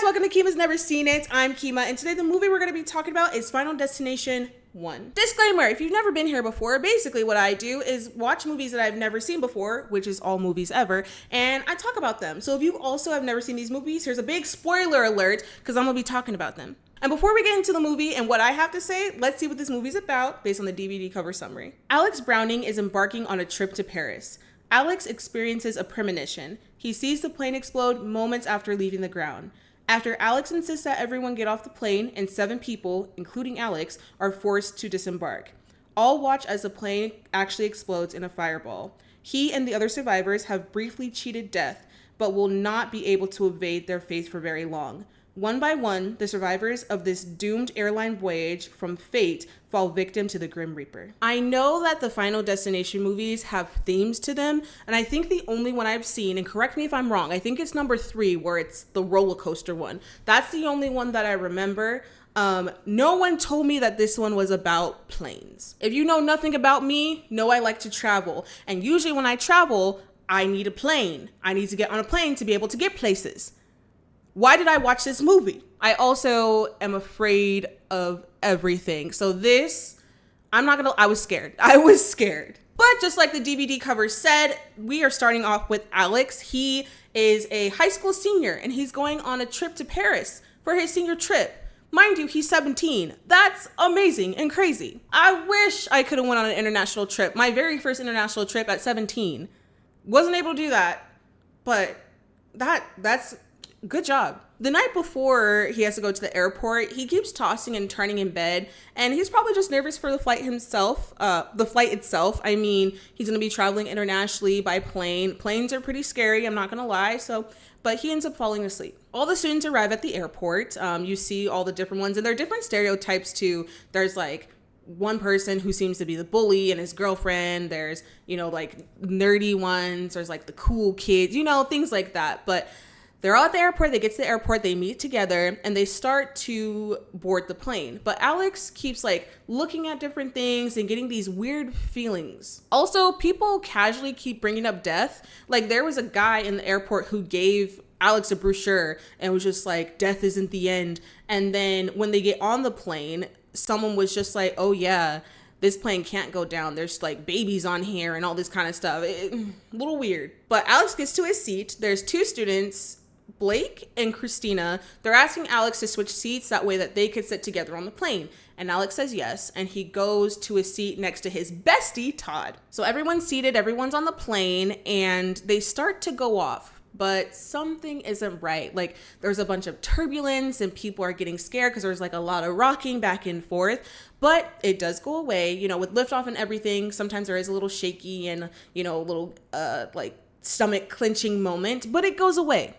welcome to Kima's Never Seen It. I'm Kima, and today the movie we're going to be talking about is Final Destination 1. Disclaimer, if you've never been here before, basically what I do is watch movies that I've never seen before, which is all movies ever, and I talk about them. So if you also have never seen these movies, here's a big spoiler alert, because I'm going to be talking about them. And before we get into the movie and what I have to say, let's see what this movie's about based on the DVD cover summary. Alex Browning is embarking on a trip to Paris. Alex experiences a premonition. He sees the plane explode moments after leaving the ground. After Alex insists that everyone get off the plane, and 7 people, including Alex, are forced to disembark. All watch as the plane actually explodes in a fireball. He and the other survivors have briefly cheated death, but will not be able to evade their fate for very long. One by one, the survivors of this doomed airline voyage from fate fall victim to the Grim Reaper. I know that the Final Destination movies have themes to them, and I think the only one I've seen, and correct me if I'm wrong, I think it's number 3 where it's the roller coaster one. That's the only one that I remember. No one told me that this one was about planes. If you know nothing about me, know I like to travel. And usually when I travel, I need a plane. I need to get on a plane to be able to get places. Why did I watch this movie? I also am afraid of everything. So this, I was scared. I was scared. But just like the DVD cover said, we are starting off with Alex. He is a high school senior and he's going on a trip to Paris for his senior trip. Mind you, he's 17. That's amazing and crazy. I wish I could have went on an international trip. My very first international trip at 17. Wasn't able to do that, but that's good job. The night before he has to go to the airport, he keeps tossing and turning in bed, and he's probably just nervous for the flight itself. I mean, he's going to be traveling internationally by plane. Planes are pretty scary, I'm not going to lie. But he ends up falling asleep. All the students arrive at the airport. You see all the different ones, and there are different stereotypes too. There's like one person who seems to be the bully and his girlfriend. There's, like nerdy ones. There's like the cool kids, things like that. But they're all at the airport. They get to the airport, they meet together, and they start to board the plane. But Alex keeps looking at different things and getting these weird feelings. Also, people casually keep bringing up death. Like there was a guy in the airport who gave Alex a brochure and was just like, death isn't the end. And then when they get on the plane, someone was just like, oh yeah, this plane can't go down. There's babies on here and all this kind of stuff. A little weird. But Alex gets to his seat. There's 2 students, Blake and Christina. They're asking Alex to switch seats that way that they could sit together on the plane. And Alex says yes, and he goes to a seat next to his bestie, Todd. So everyone's seated, everyone's on the plane, and they start to go off. But something isn't right. There's a bunch of turbulence and people are getting scared because there's a lot of rocking back and forth. But it does go away, with liftoff and everything. Sometimes there is a little shaky and, a little stomach clenching moment, but it goes away.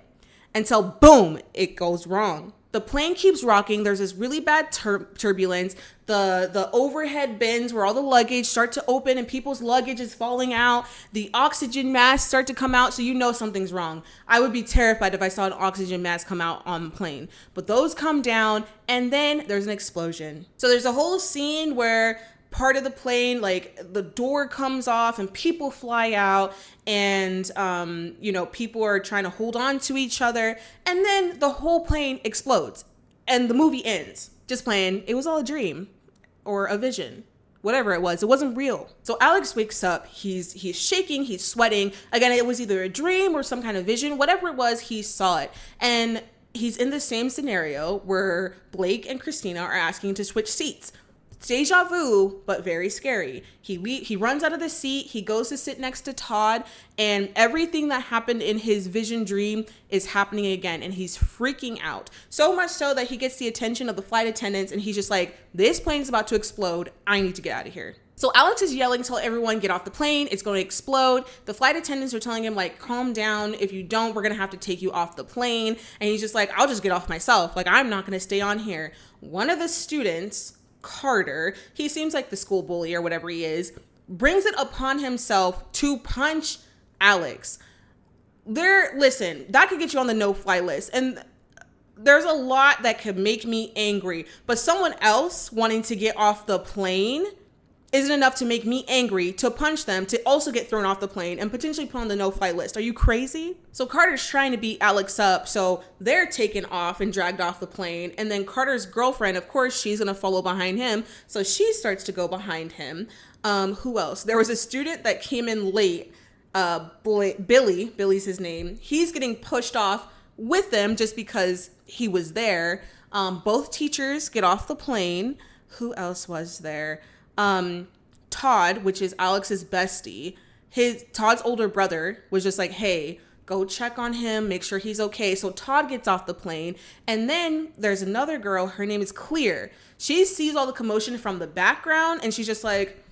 Until boom, it goes wrong. The plane keeps rocking. There's this really bad turbulence. The overhead bins where all the luggage start to open and people's luggage is falling out. The oxygen masks start to come out, so something's wrong. I would be terrified if I saw an oxygen mask come out on the plane. But those come down, and then there's an explosion. So there's a whole scene where part of the plane, the door comes off and people fly out, and people are trying to hold on to each other, and then the whole plane explodes and the movie ends. Just playing, it was all a dream or a vision, whatever it wasn't real. So Alex wakes up, he's shaking, he's sweating. Again, it was either a dream or some kind of vision. Whatever it was, he saw it, and he's in the same scenario where Blake and Christina are asking to switch seats. Deja vu, but very scary. He runs out of the seat. He goes to sit next to Todd, and everything that happened in his vision dream is happening again, and he's freaking out. So much so that he gets the attention of the flight attendants, and he's just like, this plane's about to explode. I need to get out of here. So Alex is yelling, tell everyone, get off the plane. It's going to explode. The flight attendants are telling him, calm down. If you don't, we're going to have to take you off the plane. And he's just like, I'll just get off myself. I'm not going to stay on here. One of the students, Carter, he seems like the school bully or whatever he is, brings it upon himself to punch Alex. Listen, that could get you on the no-fly list. And there's a lot that could make me angry. But someone else wanting to get off the plane, isn't enough to make me angry to punch them to also get thrown off the plane and potentially put on the no-fly list. Are you crazy? So Carter's trying to beat Alex up, so they're taken off and dragged off the plane. And then Carter's girlfriend, of course, she's gonna follow behind him, so she starts to go behind him. Who else? There was a student that came in late, Billy's his name. He's getting pushed off with them just because he was there. Both teachers get off the plane. Who else was there? Todd, which is Alex's bestie, Todd's older brother was just like, hey, go check on him, make sure he's okay. So Todd gets off the plane. And then there's another girl, her name is Clear. She sees all the commotion from the background and she's just like,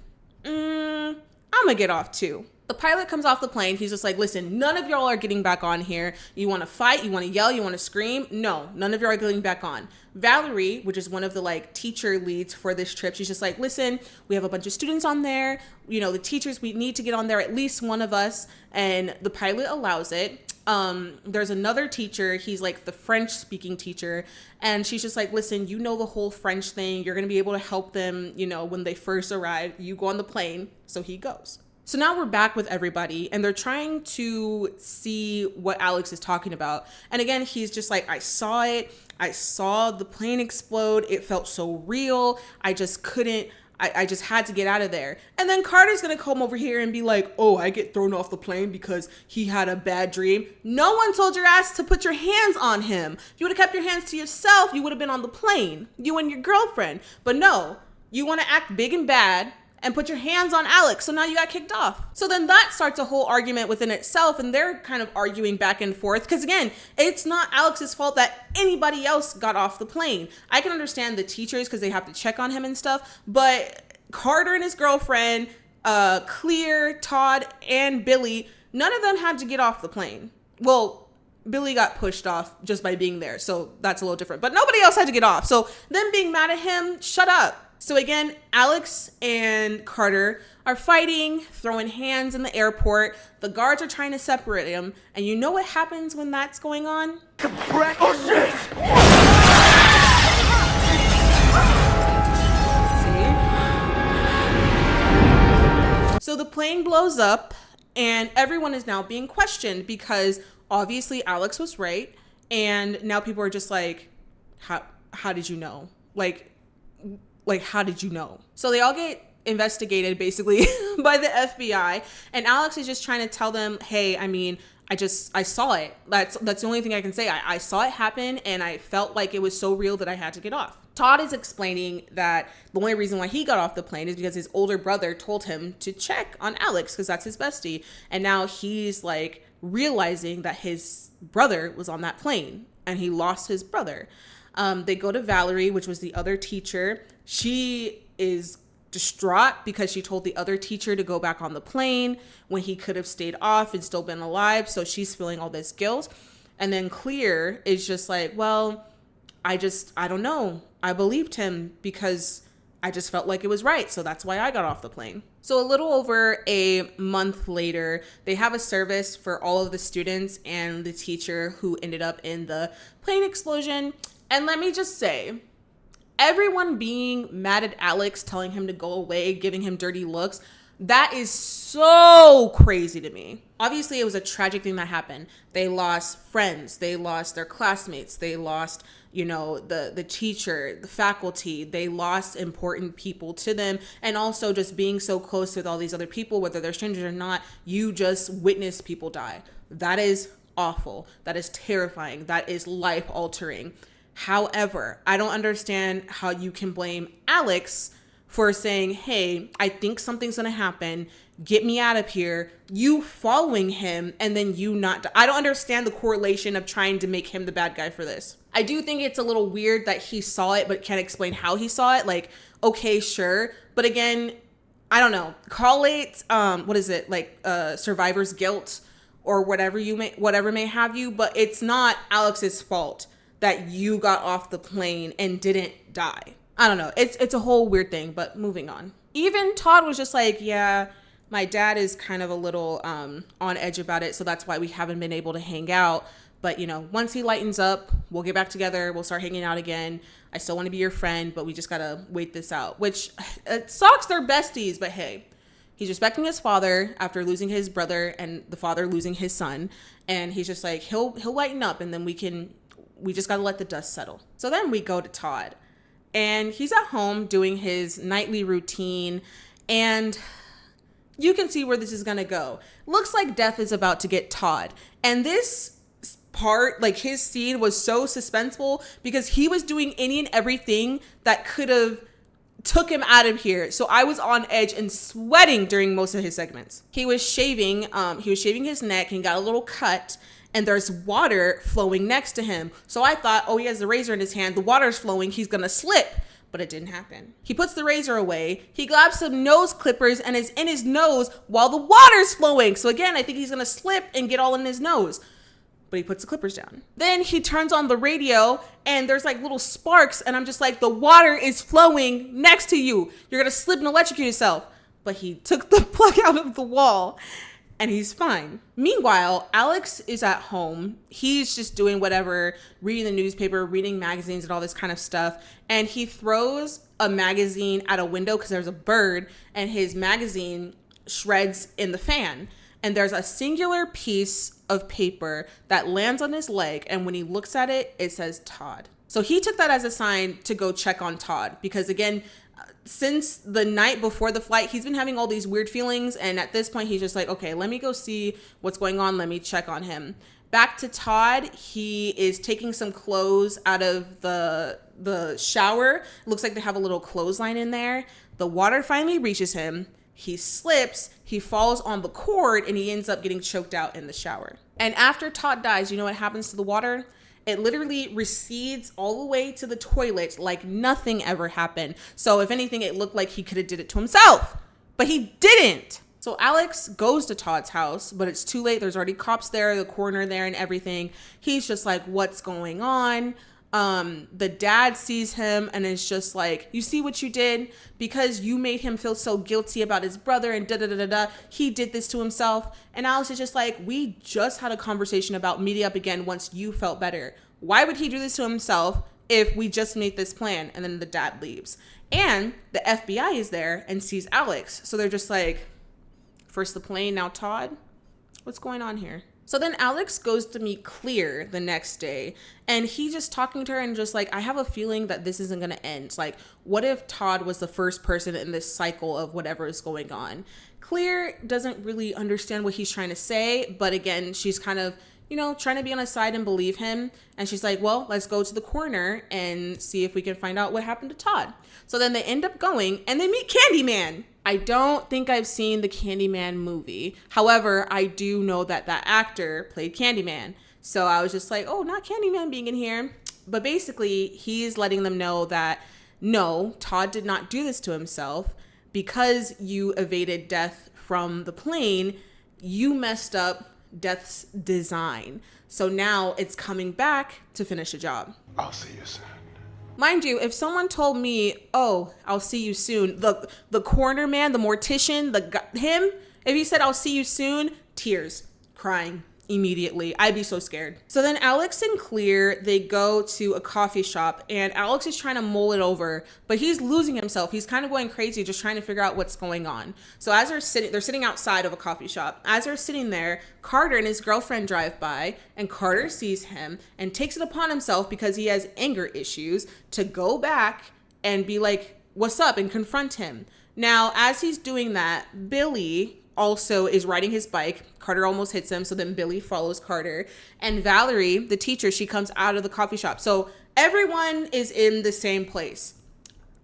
I'm gonna get off too. The pilot comes off the plane. He's just like, listen, none of y'all are getting back on here. You want to fight? You want to yell? You want to scream? No, none of y'all are getting back on. Valerie, which is one of the like teacher leads for this trip, she's just like, listen, we have a bunch of students on there. You know, the teachers, we need to get on there, at least one of us. And the pilot allows it. There's another teacher. He's like the French speaking teacher. And she's just like, listen, you know the whole French thing. You're going to be able to help them, you know, when they first arrive. You go on the plane. So he goes. So now we're back with everybody and they're trying to see what Alex is talking about. And again, he's just like, I saw it. I saw the plane explode. It felt so real. I just couldn't. I just had to get out of there. And then Carter's going to come over here and be like, oh, I get thrown off the plane because he had a bad dream. No one told your ass to put your hands on him. If you would have kept your hands to yourself, you would have been on the plane, you and your girlfriend. But no, you want to act big and bad and put your hands on Alex. So now you got kicked off. So then that starts a whole argument within itself. And they're kind of arguing back and forth. Because again, it's not Alex's fault that anybody else got off the plane. I can understand the teachers because they have to check on him and stuff. But Carter and his girlfriend, Clear, Todd, and Billy, none of them had to get off the plane. Well, Billy got pushed off just by being there. So that's a little different. But nobody else had to get off. So them being mad at him, shut up. So again, Alex and Carter are fighting, throwing hands in the airport. The guards are trying to separate them. And you know what happens when that's going on? Oh, shit! See? So the plane blows up and everyone is now being questioned because obviously Alex was right. And now people are just like, how did you know? Like, how did you know? So they all get investigated basically by the FBI. And Alex is just trying to tell them, hey, I mean, I saw it. That's the only thing I can say. I saw it happen and I felt like it was so real that I had to get off. Todd is explaining that the only reason why he got off the plane is because his older brother told him to check on Alex because that's his bestie. And now he's like realizing that his brother was on that plane and he lost his brother. They go to Valerie, which was the other teacher. She is distraught because she told the other teacher to go back on the plane when he could have stayed off and still been alive. So she's feeling all this guilt. And then Clear is just like, well, I don't know. I believed him because I just felt like it was right. So that's why I got off the plane. So a little over a month later, they have a service for all of the students and the teacher who ended up in the plane explosion. And let me just say, everyone being mad at Alex, telling him to go away, giving him dirty looks, that is so crazy to me. Obviously, it was a tragic thing that happened. They lost friends. They lost their classmates. They lost, the teacher, the faculty. They lost important people to them. And also just being so close with all these other people, whether they're strangers or not, you just witness people die. That is awful. That is terrifying. That is life altering. However, I don't understand how you can blame Alex for saying, hey, I think something's going to happen. Get me out of here. You following him and then you not. I don't understand the correlation of trying to make him the bad guy for this. I do think it's a little weird that he saw it but can't explain how he saw it. Like, okay, sure. But again, I don't know. Call it, survivor's guilt or whatever may have you. But it's not Alex's fault that you got off the plane and didn't die. I don't know. It's a whole weird thing, but moving on. Even Todd was just like, yeah, my dad is kind of a little on edge about it. So that's why we haven't been able to hang out. But, once he lightens up, we'll get back together. We'll start hanging out again. I still want to be your friend, but we just got to wait this out. Which, it sucks, they're besties, but hey. He's respecting his father after losing his brother and the father losing his son. And he's just like, he'll lighten up, and then we just got to let the dust settle. So then we go to Todd. And he's at home doing his nightly routine. And you can see where this is going to go. Looks like death is about to get Todd. And this part, like his scene, was so suspenseful because he was doing any and everything that could have took him out of here. So I was on edge and sweating during most of his segments. He was shaving his neck and got a little cut, and there's water flowing next to him. So I thought, oh, he has the razor in his hand, the water's flowing, he's gonna slip. But it didn't happen. He puts the razor away, he grabs some nose clippers and is in his nose while the water's flowing. So again, I think he's gonna slip and get all in his nose. But he puts the clippers down. Then he turns on the radio and there's like little sparks, and I'm just like, the water is flowing next to you. You're gonna slip and electrocute yourself. But he took the plug out of the wall and he's fine. Meanwhile, Alex is at home. He's just doing whatever, reading the newspaper, reading magazines and all this kind of stuff. And he throws a magazine at a window because there's a bird, and his magazine shreds in the fan. And there's a singular piece of paper that lands on his leg. And when he looks at it, it says Todd. So he took that as a sign to go check on Todd. Because again, since the night before the flight, he's been having all these weird feelings. And at this point, he's just like, okay, let me go see what's going on. Let me check on him. Back to Todd, he is taking some clothes out of the shower. Looks like they have a little clothesline in there. The water finally reaches him. He slips, he falls on the cord, and he ends up getting choked out in the shower. And after Todd dies, you know what happens to the water? It literally recedes all the way to the toilet like nothing ever happened. So if anything, it looked like he could have did it to himself, but he didn't. So Alex goes to Todd's house, but it's too late. There's already cops there, the coroner there and everything. He's just like, what's going on? The dad sees him and is just like, you see what you did? Because you made him feel so guilty about his brother and da-da-da-da-da. He did this to himself. And Alex is just like, we just had a conversation about meeting up again once you felt better. Why would he do this to himself if we just made this plan? And then the dad leaves. And the FBI is there and sees Alex. So they're just like, first the plane, now Todd? What's going on here? So then Alex goes to meet Clear the next day, and he just talking to her and just like, I have a feeling that this isn't going to end. Like, what if Todd was the first person in this cycle of whatever is going on? Clear doesn't really understand what he's trying to say, but again, she's kind of, trying to be on his side and believe him. And she's like, well, let's go to the coroner and see if we can find out what happened to Todd. So then they end up going and they meet Candyman. I don't think I've seen the Candyman movie. However, I do know that that actor played Candyman. So I was just like, oh, not Candyman being in here. But basically, he's letting them know that, no, Todd did not do this to himself. Because you evaded death from the plane, you messed up death's design. So now it's coming back to finish a job. I'll see you soon. Mind you, if someone told me, oh, I'll see you soon, the coroner man, the mortician, him, if he said, I'll see you soon, tears, crying immediately. I'd be so scared. So then Alex and Clear, they go to a coffee shop, and Alex is trying to mull it over, but he's losing himself. He's kind of going crazy, just trying to figure out what's going on. So as they're sitting outside of a coffee shop. As they're sitting there, Carter and his girlfriend drive by, and Carter sees him and takes it upon himself, because he has anger issues, to go back and be like, what's up, and confront him. Now, as he's doing that, Billy also is riding his bike. Carter almost hits him, so then Billy follows Carter. And Valerie, the teacher, she comes out of the coffee shop. So everyone is in the same place.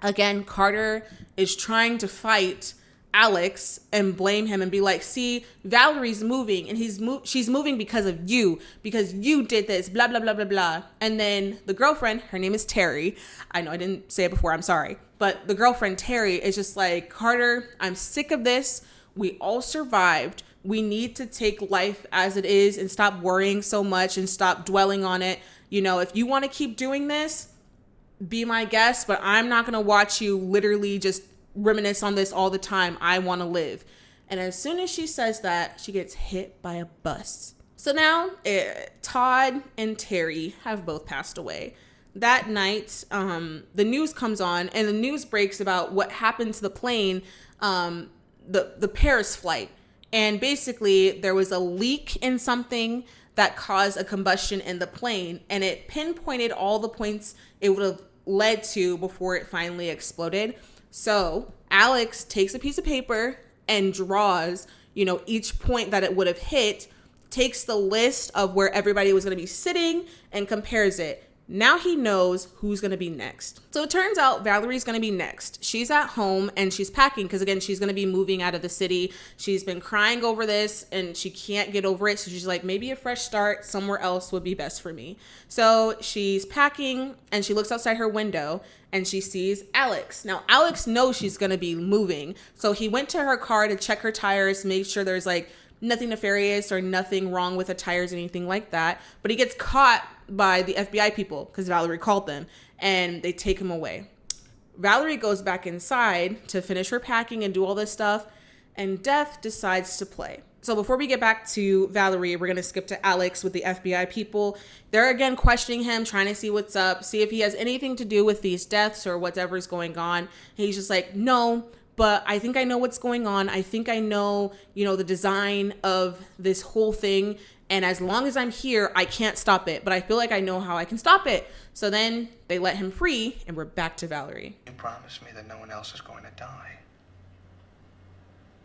Again, Carter is trying to fight Alex and blame him and be like, see, Valerie's moving, and she's moving because of you, because you did this, blah, blah, blah, blah, blah. And then the girlfriend, her name is Terry. I know I didn't say it before, I'm sorry. But the girlfriend, Terry, is just like, Carter, I'm sick of this. We all survived. We need to take life as it is and stop worrying so much and stop dwelling on it. If you want to keep doing this, be my guest, but I'm not going to watch you literally just reminisce on this all the time. I want to live. And as soon as she says that, she gets hit by a bus. So now Todd and Terry have both passed away. That night, the news comes on, and the news breaks about what happened to the plane, the Paris flight. And basically, there was a leak in something that caused a combustion in the plane, and it pinpointed all the points it would have led to before it finally exploded. So Alex takes a piece of paper and draws, each point that it would have hit, takes the list of where everybody was going to be sitting and compares it. Now he knows who's going to be next. So it turns out Valerie's going to be next. She's at home and she's packing because, again, she's going to be moving out of the city. She's been crying over this and she can't get over it. So she's like, maybe a fresh start somewhere else would be best for me. So she's packing and she looks outside her window and she sees Alex. Now, Alex knows she's going to be moving. So he went to her car to check her tires, make sure there's nothing nefarious or nothing wrong with the tires, anything like that. But he gets caught by the FBI people because Valerie called them and they take him away. Valerie goes back inside to finish her packing and do all this stuff, and Death decides to play. So before we get back to Valerie, we're going to skip to Alex with the FBI people. They're again questioning him, trying to see what's up, see if he has anything to do with these deaths or whatever's going on. And he's just like, no, but I think I know what's going on. I think I know, the design of this whole thing. And as long as I'm here, I can't stop it. But I feel like I know how I can stop it. So then they let him free and we're back to Valerie. You promised me that no one else is going to die.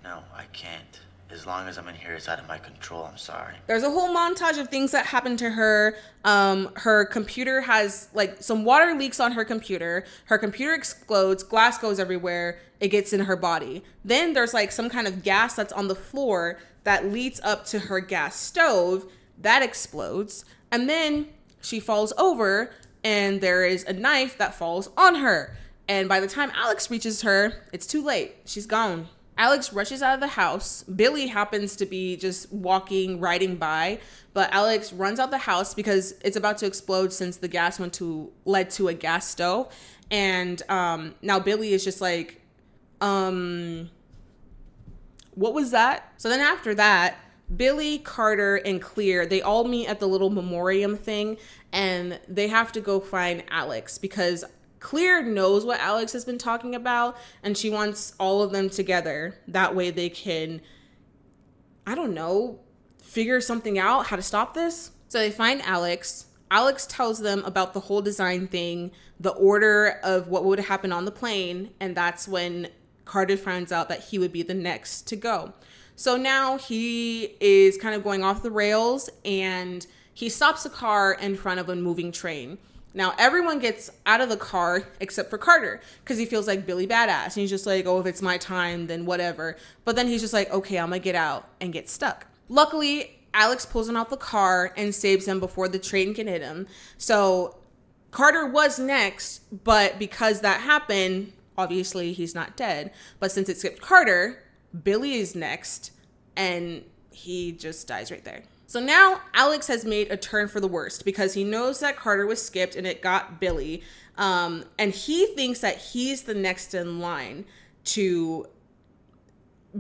No, I can't. As long as I'm in here, it's out of my control. I'm sorry. There's a whole montage of things that happened to her. Her computer has some water leaks on her computer. Her computer explodes. Glass goes everywhere. It gets in her body. Then there's some kind of gas that's on the floor that leads up to her gas stove. That explodes. And then she falls over and there is a knife that falls on her. And by the time Alex reaches her, it's too late. She's gone. Alex rushes out of the house. Billy happens to be just riding by, but Alex runs out the house because it's about to explode since the gas led to a gas stove. And now Billy is just like, what was that? So then after that, Billy, Carter, and Clear, they all meet at the little memoriam thing, and they have to go find Alex because Clear knows what Alex has been talking about, and she wants all of them together. That way they can, figure something out, how to stop this. So they find Alex. Alex tells them about the whole design thing, the order of what would happen on the plane, and that's when Carter finds out that he would be the next to go. So now he is kind of going off the rails, and he stops a car in front of a moving train. Now, everyone gets out of the car except for Carter because he feels like Billy Badass. And he's just like, oh, if it's my time, then whatever. But then he's just like, okay, I'm going to get out and get stuck. Luckily, Alex pulls him out the car and saves him before the train can hit him. So Carter was next, but because that happened, obviously he's not dead. But since it skipped Carter, Billy is next and he just dies right there. So now Alex has made a turn for the worst because he knows that Carter was skipped and it got Billy. And he thinks that he's the next in line to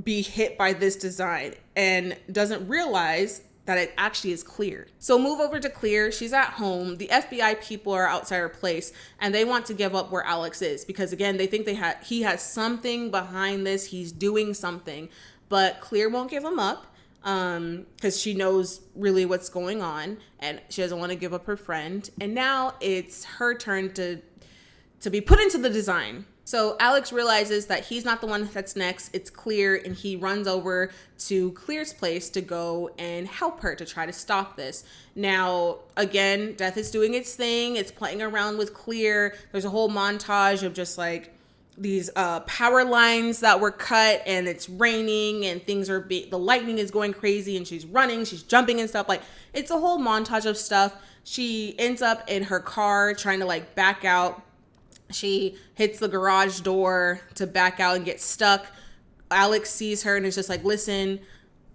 be hit by this design and doesn't realize that it actually is Clear. So move over to Clear. She's at home. The FBI people are outside her place and they want to give up where Alex is because, again, they think he has something behind this. He's doing something, but Clear won't give him up. Because she knows really what's going on and she doesn't want to give up her friend. And now it's her turn to be put into the design. So Alex realizes that he's not the one that's next. It's Clear, and he runs over to Clear's place to go and help her to try to stop this. Now, again, Death is doing its thing. It's playing around with Clear. There's a whole montage of just these power lines that were cut, and it's raining and things are the lightning is going crazy and she's running, she's jumping and stuff. It's a whole montage of stuff. She ends up in her car trying to back out. She hits the garage door to back out and get stuck. Alex sees her and is just like, listen,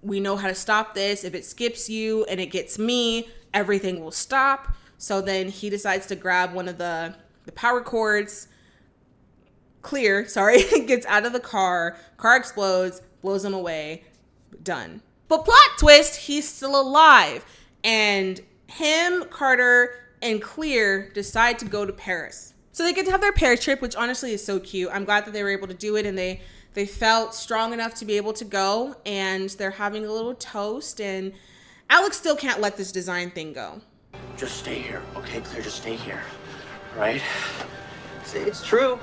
we know how to stop this. If it skips you and it gets me, everything will stop. So then he decides to grab one of the power cords. Clear, gets out of the car explodes, blows him away, done. But plot twist, he's still alive. And him, Carter, and Clear decide to go to Paris. So they get to have their Paris trip, which honestly is so cute. I'm glad that they were able to do it, and they felt strong enough to be able to go, and they're having a little toast, and Alex still can't let this design thing go. Just stay here, okay, Clear? Just stay here, right? See, it's true.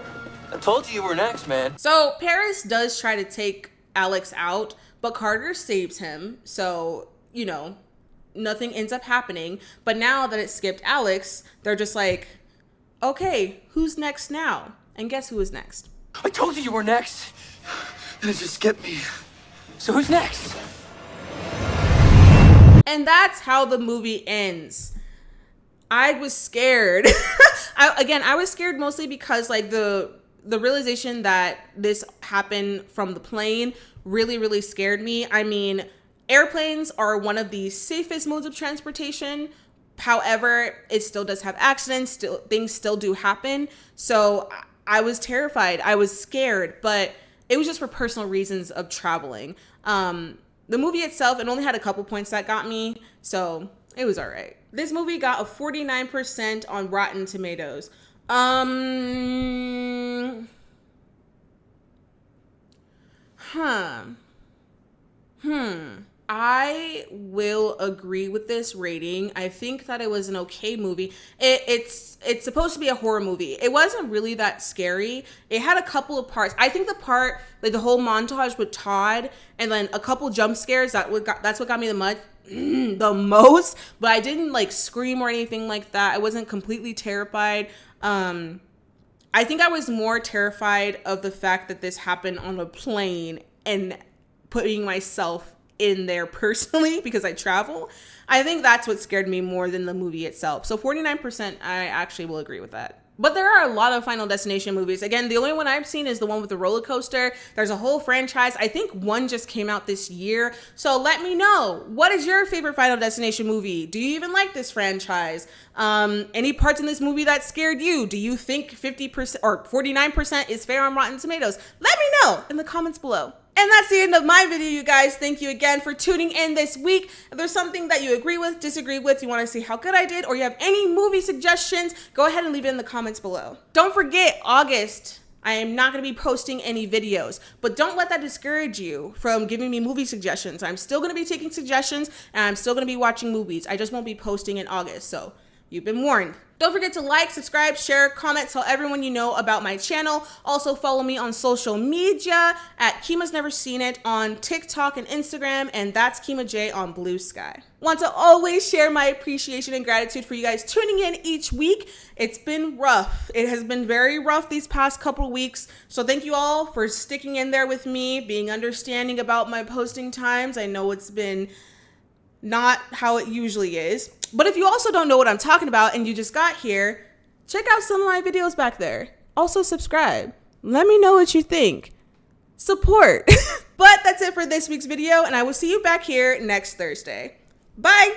I told you were next, man. So Paris does try to take Alex out, but Carter saves him. So, you know, nothing ends up happening. But now that it skipped Alex, they're just like, okay, who's next now? And guess who is next? I told you were next. And it just skipped me. So who's next? And that's how the movie ends. I was scared. I was scared mostly because like the realization that this happened from the plane really, really scared me. I mean, airplanes are one of the safest modes of transportation. However, it still does have accidents. Things still do happen. So I was terrified. I was scared, but it was just for personal reasons of traveling. The movie itself, it only had a couple points that got me, so it was all right. This movie got a 49% on Rotten Tomatoes. I will agree with this rating. I think that it was an okay movie. It's supposed to be a horror movie. It wasn't really that scary. It had a couple of parts. I think the part, like the whole montage with Todd and then a couple jump scares, that's what got me the most. But I didn't like scream or anything like that. I wasn't completely terrified. I think I was more terrified of the fact that this happened on a plane and putting myself in there personally because I travel. I think that's what scared me more than the movie itself. So 49%, I actually will agree with that. But there are a lot of Final Destination movies. Again, the only one I've seen is the one with the roller coaster. There's a whole franchise. I think one just came out this year. So let me know, what is your favorite Final Destination movie? Do you even like this franchise? Any parts in this movie that scared you? Do you think 50% or 49% is fair on Rotten Tomatoes? Let me know in the comments below. And that's the end of my video, you guys. Thank you again for tuning in this week. If there's something that you agree with, disagree with, you want to see how good I did, or you have any movie suggestions, go ahead and leave it in the comments below. Don't forget, August, I am not going to be posting any videos, but don't let that discourage you from giving me movie suggestions. I'm still going to be taking suggestions, and I'm still going to be watching movies. I just won't be posting in August, so you've been warned. Don't forget to like, subscribe, share, comment, tell everyone you know about my channel. Also follow me on social media at Kima's Never Seen It on TikTok and Instagram, and that's Kima J on Blue Sky. Want to always share my appreciation and gratitude for you guys tuning in each week. It's been rough. It has been very rough these past couple weeks. So thank you all for sticking in there with me, being understanding about my posting times. I know it's been not how it usually is. But if you also don't know what I'm talking about and you just got here, check out some of my videos back there. Also subscribe. Let me know what you think. Support. But that's it for this week's video, and I will see you back here next Thursday. Bye.